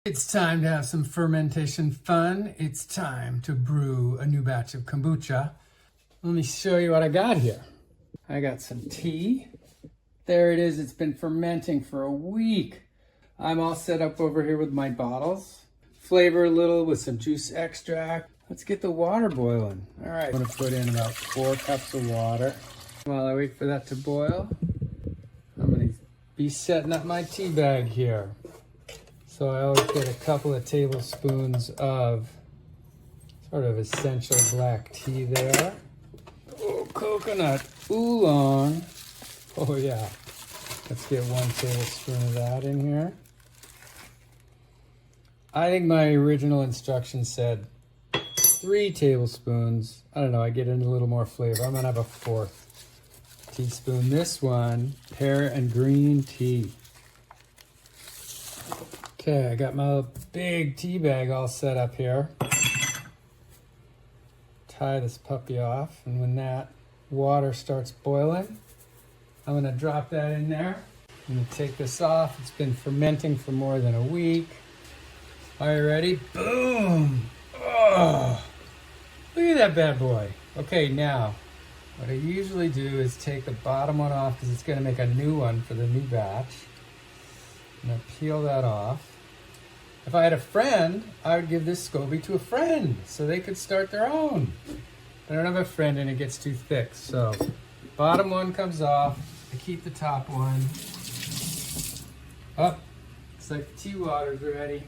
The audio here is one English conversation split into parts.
It's time to have some fermentation fun. It's time to brew a new batch of kombucha. Let me show you what I got here. I got some tea. There it is. It's been fermenting for a week. I'm all set up over here with my bottles. Flavor a little with some juice extract. Let's get the water boiling. All right, I'm gonna put in about 4 cups of water. While I wait for that to boil, I'm gonna be setting up my tea bag here. So I always get a couple of tablespoons of sort of essential black tea there. Oh, coconut oolong. Oh yeah. Let's get 1 tablespoon of that in here. I think my original instructions said 3 tablespoons. I don't know, I get in a little more flavor. I'm gonna have a 4th teaspoon. This one, pear and green tea. Okay, I got my big tea bag all set up here. Tie this puppy off, and when that water starts boiling, I'm gonna drop that in there. I'm gonna take this off. It's been fermenting for more than a week. Are you ready? Boom! Oh, look at that bad boy. Okay, now, what I usually do is take the bottom one off because it's gonna make a new one for the new batch. I'm gonna peel that off. If I had a friend, I would give this SCOBY to a friend so they could start their own. I don't have a friend and it gets too thick, so bottom one comes off. I keep the top one. Oh, looks like the tea water's ready.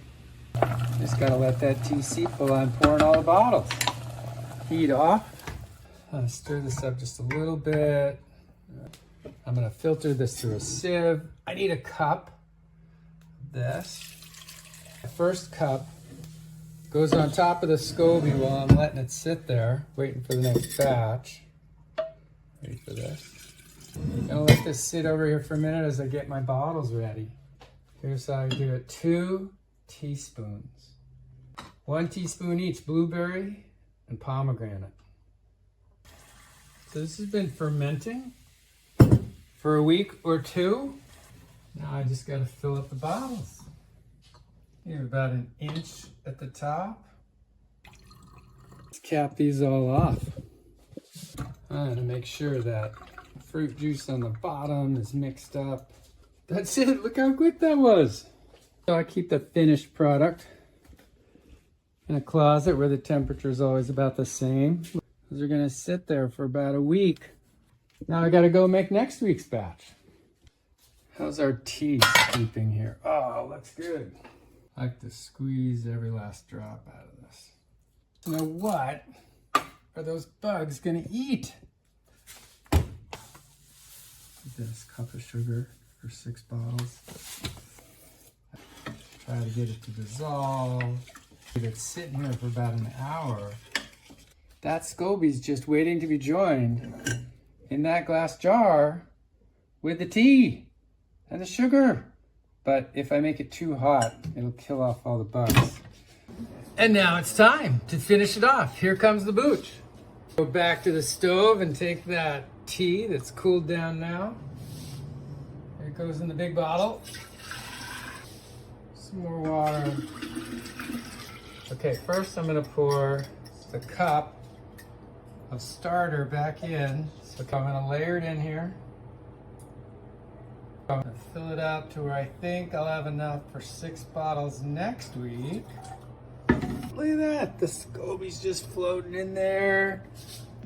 Just gotta let that tea seep while I'm pouring all the bottles. Heat off. I'm gonna stir this up just a little bit. I'm gonna filter this through a sieve. I need a cup of this. The first cup goes on top of the SCOBY while I'm letting it sit there, waiting for the next batch. Ready for this. I'm gonna let this sit over here for a minute as I get my bottles ready. Here's how I do it. 2 teaspoons. 1 teaspoon each, blueberry and pomegranate. So this has been fermenting for a week or 2. Now I just gotta fill up the bottles. Here, about 1 inch at the top. Let's cap these all off. I'm gonna make sure that fruit juice on the bottom is mixed up. That's it, look how quick that was. So I keep the finished product in a closet where the temperature is always about the same. Those are gonna sit there for about a week. Now I gotta go make next week's batch. How's our tea steeping here? Oh, looks good. I like to squeeze every last drop out of this. Now what are those bugs gonna eat? This cup of sugar for 6 bottles. Try to get it to dissolve. It's sitting here for about an hour. That SCOBY's just waiting to be joined in that glass jar with the tea and the sugar. But if I make it too hot, it'll kill off all the bugs. And now it's time to finish it off. Here comes the booch. Go back to the stove and take that tea that's cooled down now. There it goes in the big bottle. Some more water. Okay, first I'm gonna pour the cup of starter back in. So I'm gonna layer it in here. I'm gonna fill it up to where I think I'll have enough for 6 bottles next week. Look at that, the SCOBY's just floating in there.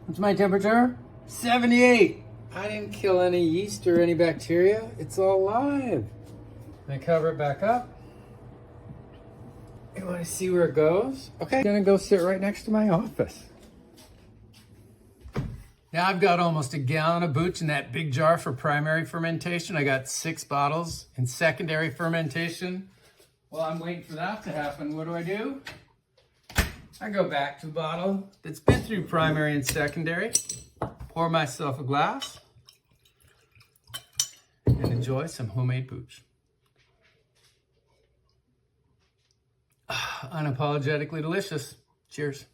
What's my temperature? 78. I didn't kill any yeast or any bacteria. It's all alive. I cover it back up. You wanna see where it goes? Okay, I'm gonna go sit right next to my office. Now I've got almost 1 gallon of booch in that big jar for primary fermentation. I got 6 bottles in secondary fermentation. While I'm waiting for that to happen, what do? I go back to the bottle that's been through primary and secondary, pour myself a glass, and enjoy some homemade booch. Unapologetically delicious. Cheers.